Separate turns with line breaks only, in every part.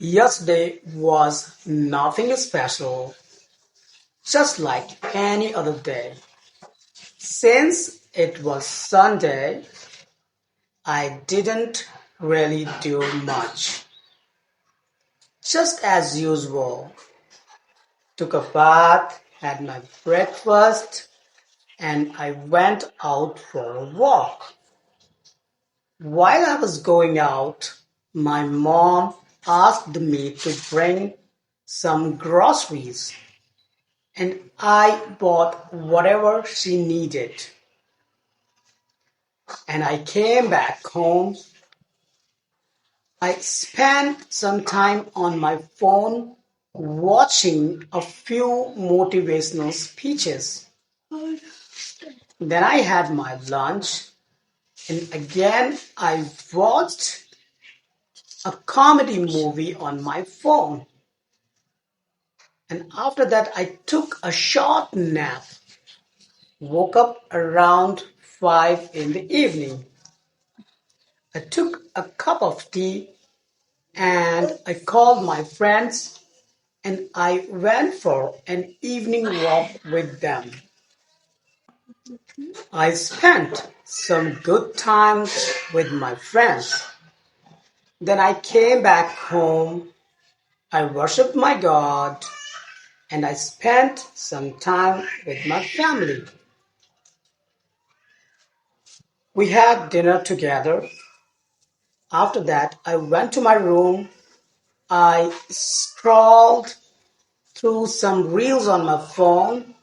Yesterday was nothing special, just like any other day. Since it was Sunday, I didn't really do much. Just as usual, took a bath, had my breakfast, and I went out for a walk. While I was going out, my mom asked me to bring some groceries, and I bought whatever she needed. And I came back home. I spent some time on my phone watching a few motivational speeches. Then I had my lunch, and again I watched a comedy movie on my phone. And after that, I took a short nap, woke up around 5 in the evening. I took a cup of tea and I called my friends and I went for an evening walk with them. I spent some good times with my friends. Then I came back home. I worshiped my God and I spent some time with my family. We had dinner together. After that, I went to my room. I scrolled through some reels on my phone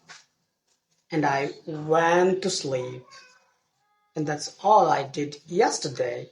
and I went to sleep. And that's all I did yesterday.